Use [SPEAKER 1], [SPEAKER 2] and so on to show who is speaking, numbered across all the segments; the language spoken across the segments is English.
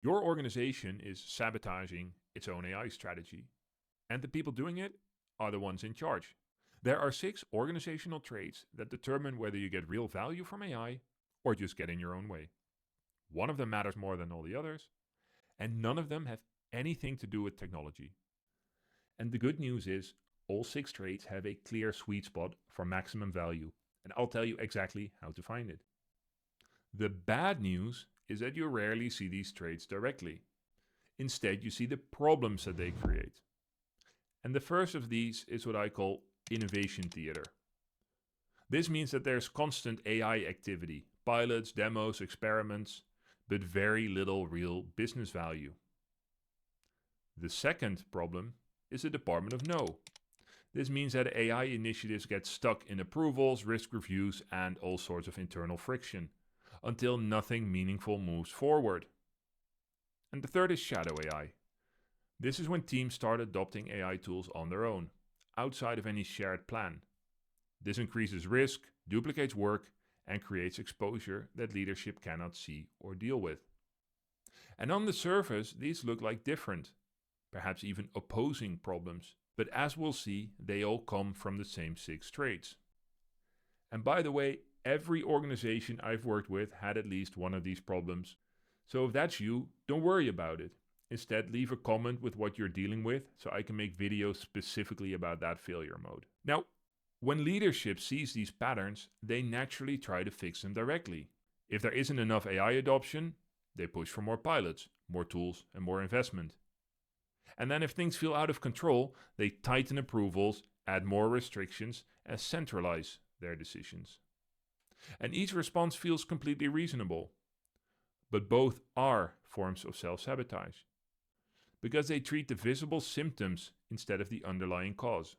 [SPEAKER 1] Your organization is sabotaging its own AI strategy, and the people doing it are the ones in charge. There are 6 organizational traits that determine whether you get real value from AI or just get in your own way. One of them matters more than all the others, and none of them have anything to do with technology. And the good news is, all 6 traits have a clear sweet spot for maximum value, and I'll tell you exactly how to find it. The bad news is that you rarely see these traits directly. Instead, you see the problems that they create. And the first of these is what I call innovation theater. This means that there's constant AI activity, pilots, demos, experiments, but very little real business value. The second problem is the Department of No. This means that AI initiatives get stuck in approvals, risk reviews, and all sorts of internal friction, until nothing meaningful moves forward. And the third is shadow AI. This is when teams start adopting AI tools on their own, outside of any shared plan. This increases risk, duplicates work, and creates exposure that leadership cannot see or deal with. And on the surface, these look like different, perhaps even opposing problems, but as we'll see, they all come from the same 6 traits. And by the way, every organization I've worked with had at least one of these problems. So if that's you, don't worry about it. Instead, leave a comment with what you're dealing with so I can make videos specifically about that failure mode. Now, when leadership sees these patterns, they naturally try to fix them directly. If there isn't enough AI adoption, they push for more pilots, more tools, and more investment. And then if things feel out of control, they tighten approvals, add more restrictions, and centralize their decisions. And each response feels completely reasonable. But both are forms of self-sabotage, because they treat the visible symptoms instead of the underlying cause.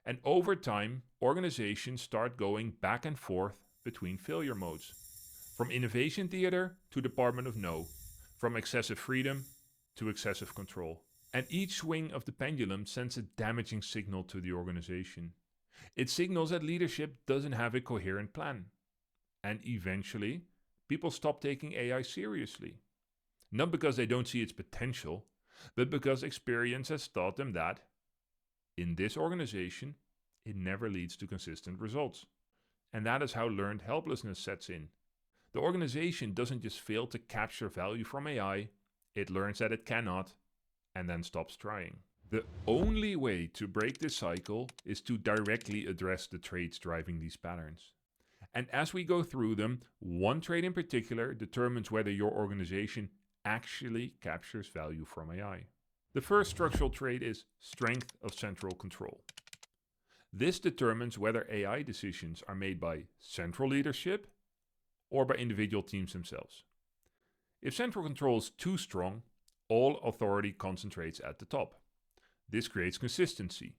[SPEAKER 1] And over time, organizations start going back and forth between failure modes, from innovation theater to Department of No, from excessive freedom to excessive control. And each swing of the pendulum sends a damaging signal to the organization. It signals that leadership doesn't have a coherent plan. And eventually, people stop taking AI seriously. Not because they don't see its potential, but because experience has taught them that, in this organization, it never leads to consistent results. And that is how learned helplessness sets in. The organization doesn't just fail to capture value from AI, it learns that it cannot, and then stops trying. The only way to break this cycle is to directly address the traits driving these patterns. And as we go through them, one trait in particular determines whether your organization actually captures value from AI. The first structural trait is strength of central control. This determines whether AI decisions are made by central leadership or by individual teams themselves. If central control is too strong, all authority concentrates at the top. This creates consistency,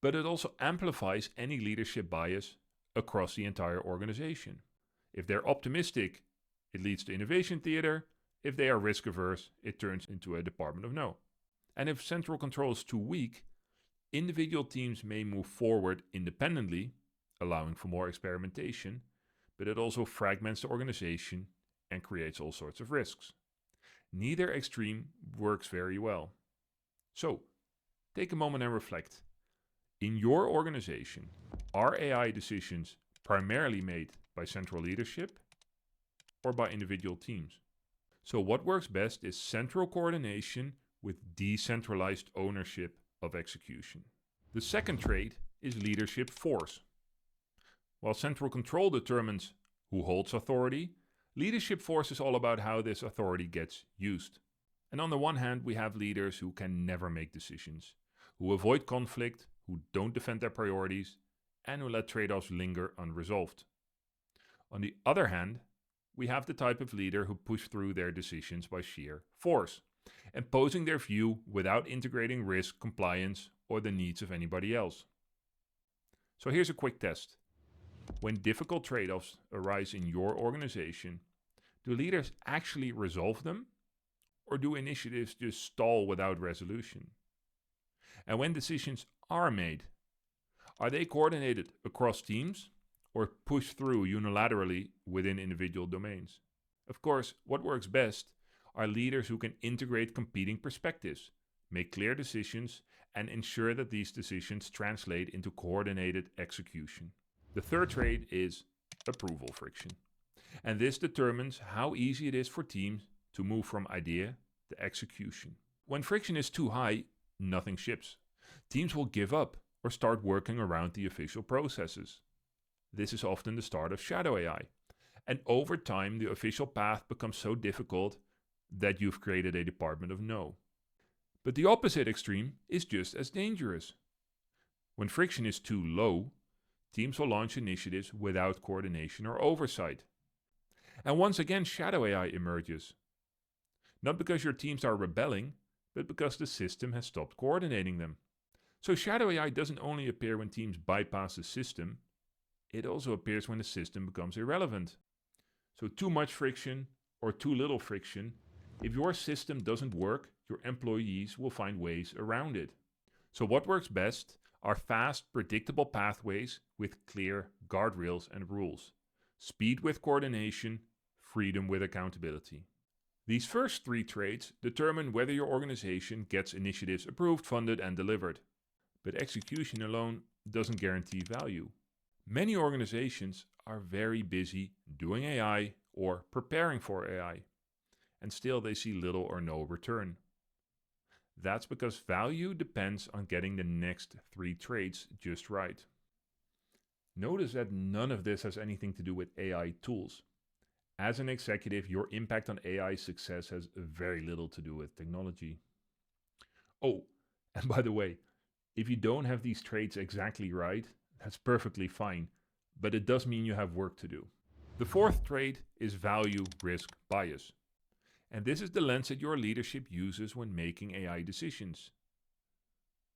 [SPEAKER 1] but it also amplifies any leadership bias across the entire organization. If they're optimistic, it leads to innovation theater. If they are risk averse, it turns into a Department of No. And if central control is too weak, individual teams may move forward independently, allowing for more experimentation, but it also fragments the organization and creates all sorts of risks. Neither extreme works very well. So, take a moment and reflect. In your organization, are AI decisions primarily made by central leadership or by individual teams? So what works best is central coordination with decentralized ownership of execution. The second trait is leadership force. While central control determines who holds authority, leadership force is all about how this authority gets used. And on the one hand, we have leaders who can never make decisions, who avoid conflict, who don't defend their priorities, and who let trade-offs linger unresolved. On the other hand, we have the type of leader who push through their decisions by sheer force, imposing their view without integrating risk, compliance, or the needs of anybody else. So here's a quick test. When difficult trade-offs arise in your organization, do leaders actually resolve them, or do initiatives just stall without resolution? And when decisions are made, are they coordinated across teams or pushed through unilaterally within individual domains? Of course, what works best are leaders who can integrate competing perspectives, make clear decisions, and ensure that these decisions translate into coordinated execution. The third trait is approval friction. And this determines how easy it is for teams to move from idea to execution. When friction is too high, nothing ships. Teams will give up or start working around the official processes. This is often the start of shadow AI. And over time, the official path becomes so difficult that you've created a department of no. But the opposite extreme is just as dangerous. When friction is too low, teams will launch initiatives without coordination or oversight. And once again, shadow AI emerges. Not because your teams are rebelling, but because the system has stopped coordinating them. So shadow AI doesn't only appear when teams bypass the system, it also appears when the system becomes irrelevant. So too much friction or too little friction, if your system doesn't work, your employees will find ways around it. So what works best are fast, predictable pathways with clear guardrails and rules. Speed with coordination, freedom with accountability. These first three traits determine whether your organization gets initiatives approved, funded, and delivered. But execution alone doesn't guarantee value. Many organizations are very busy doing AI or preparing for AI, and still they see little or no return. That's because value depends on getting the next three traits just right. Notice that none of this has anything to do with AI tools. As an executive, your impact on AI success has very little to do with technology. Oh, and by the way, if you don't have these traits exactly right, that's perfectly fine, but it does mean you have work to do. The fourth trait is value-risk bias. And this is the lens that your leadership uses when making AI decisions.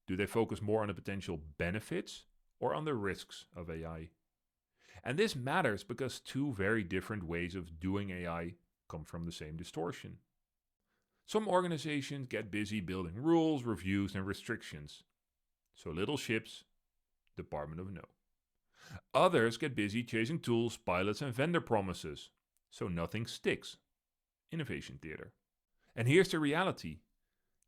[SPEAKER 1] Do they focus more on the potential benefits or on the risks of AI? And this matters because two very different ways of doing AI come from the same distortion. Some organizations get busy building rules, reviews, and restrictions. So little ships, department of no. Others get busy chasing tools, pilots, and vendor promises. So nothing sticks. Innovation theater. And here's the reality.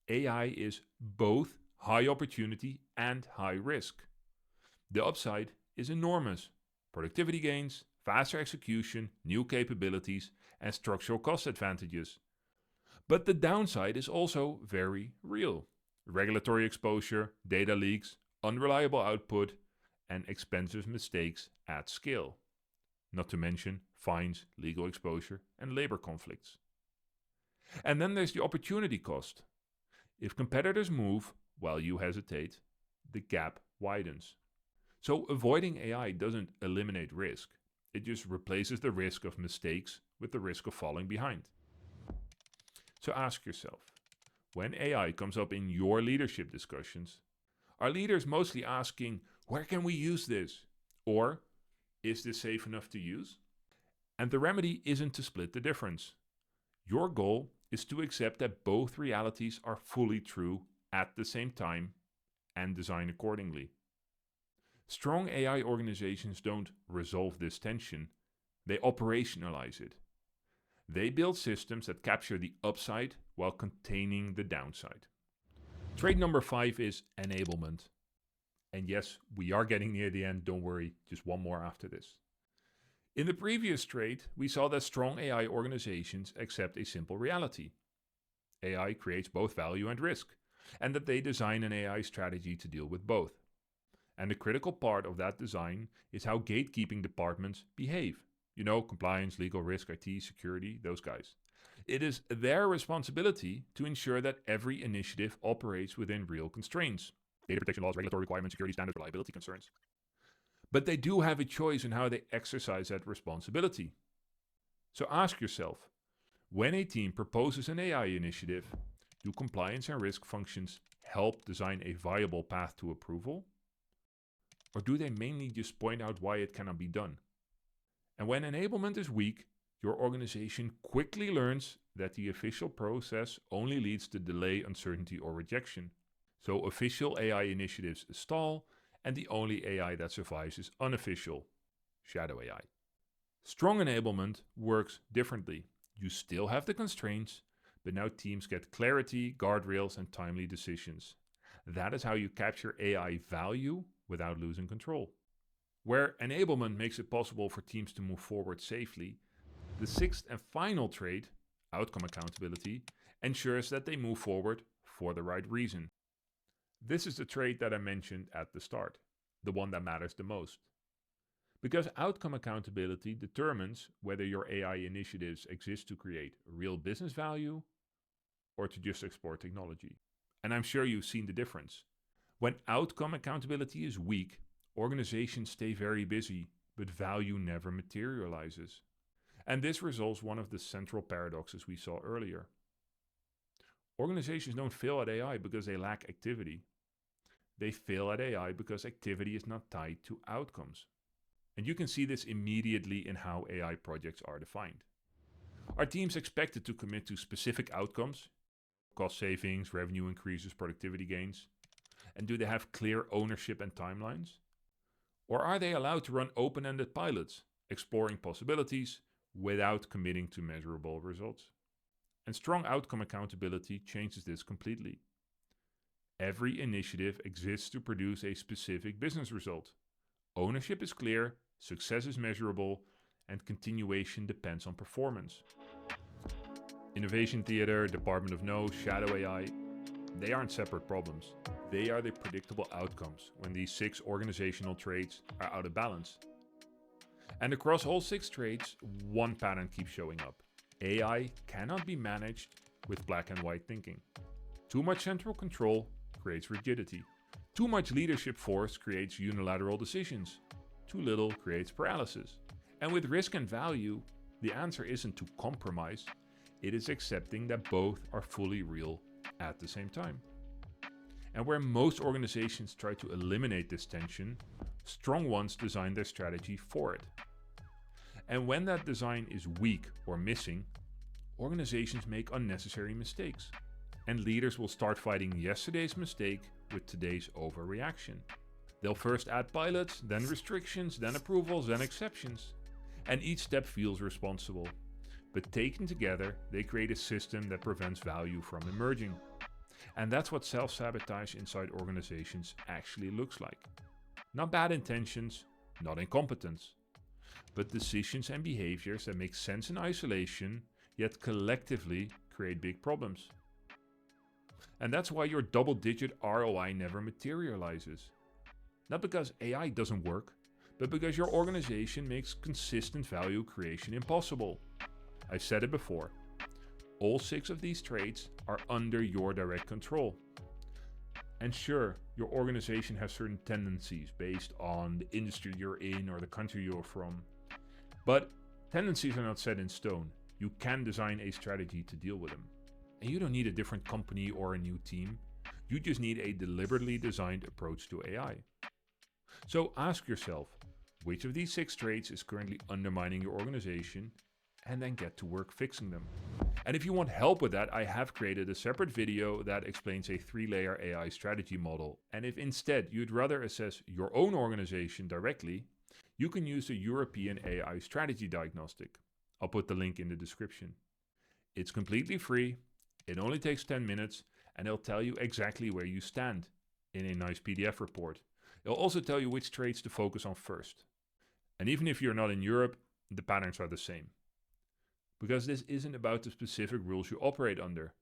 [SPEAKER 1] AI is both high opportunity and high risk. The upside is enormous. Productivity gains, faster execution, new capabilities, and structural cost advantages. But the downside is also very real. Regulatory exposure, data leaks, unreliable output, and expensive mistakes at scale. Not to mention fines, legal exposure, and labor conflicts. And then there's the opportunity cost. If competitors move while you hesitate, the gap widens. So avoiding AI doesn't eliminate risk. It just replaces the risk of mistakes with the risk of falling behind. So ask yourself, when AI comes up in your leadership discussions, are leaders mostly asking, where can we use this? Or, is this safe enough to use? And the remedy isn't to split the difference. Your goal is to accept that both realities are fully true at the same time and design accordingly. Strong AI organizations don't resolve this tension, they operationalize it. They build systems that capture the upside while containing the downside. Trait number 5 is enablement. And yes, we are getting near the end, don't worry, just one more after this. In the previous trait, we saw that strong AI organizations accept a simple reality. AI creates both value and risk, and that they design an AI strategy to deal with both. And the critical part of that design is how gatekeeping departments behave. You know, compliance, legal risk, IT, security, those guys. It is their responsibility to ensure that every initiative operates within real constraints. Data protection laws, regulatory requirements, security standards, reliability concerns. But they do have a choice in how they exercise that responsibility. So ask yourself, when a team proposes an AI initiative, do compliance and risk functions help design a viable path to approval? Or do they mainly just point out why it cannot be done? And when enablement is weak, your organization quickly learns that the official process only leads to delay, uncertainty, or rejection. So official AI initiatives stall, and the only AI that survives is unofficial, shadow AI. Strong enablement works differently. You still have the constraints, but now teams get clarity, guardrails, and timely decisions. That is how you capture AI value without losing control. Where enablement makes it possible for teams to move forward safely, the sixth and final trait, outcome accountability, ensures that they move forward for the right reason. This is the trait that I mentioned at the start, the one that matters the most. Because outcome accountability determines whether your AI initiatives exist to create real business value or to just exploit technology. And I'm sure you've seen the difference. When outcome accountability is weak, organizations stay very busy, but value never materializes. And this resolves one of the central paradoxes we saw earlier. Organizations don't fail at AI because they lack activity. They fail at AI because activity is not tied to outcomes. And you can see this immediately in how AI projects are defined. Are teams expected to commit to specific outcomes? Cost savings, revenue increases, productivity gains? And do they have clear ownership and timelines? Or are they allowed to run open-ended pilots, exploring possibilities without committing to measurable results? And strong outcome accountability changes this completely. Every initiative exists to produce a specific business result. Ownership is clear, success is measurable, and continuation depends on performance. Innovation theater, Department of No, shadow AI, they aren't separate problems. They are the predictable outcomes when these 6 organizational traits are out of balance. And across all 6 traits, one pattern keeps showing up. AI cannot be managed with black and white thinking. Too much central control creates rigidity. Too much leadership force creates unilateral decisions. Too little creates paralysis. And with risk and value, the answer isn't to compromise. It is accepting that both are fully real at the same time. And where most organizations try to eliminate this tension, strong ones design their strategy for it. And when that design is weak or missing, organizations make unnecessary mistakes. And leaders will start fighting yesterday's mistake with today's overreaction. They'll first add pilots, then restrictions, then approvals, then exceptions. And each step feels responsible. But taken together, they create a system that prevents value from emerging. And that's what self-sabotage inside organizations actually looks like. Not bad intentions, not incompetence, but decisions and behaviors that make sense in isolation, yet collectively create big problems. And that's why your double-digit ROI never materializes. Not because AI doesn't work, but because your organization makes consistent value creation impossible. I've said it before. All 6 of these traits are under your direct control. And sure, your organization has certain tendencies based on the industry you're in or the country you're from. But tendencies are not set in stone. You can design a strategy to deal with them. And you don't need a different company or a new team. You just need a deliberately designed approach to AI. So ask yourself, which of these 6 traits is currently undermining your organization, and then get to work fixing them. And if you want help with that, I have created a separate video that explains a 3-layer AI strategy model. And if instead you'd rather assess your own organization directly, you can use the European AI Strategy Diagnostic. I'll put the link in the description. It's completely free, it only takes 10 minutes, and it'll tell you exactly where you stand in a nice PDF report. It'll also tell you which traits to focus on first. And even if you're not in Europe, the patterns are the same. Because this isn't about the specific rules you operate under.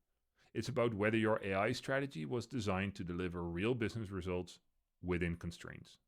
[SPEAKER 1] It's about whether your AI strategy was designed to deliver real business results within constraints.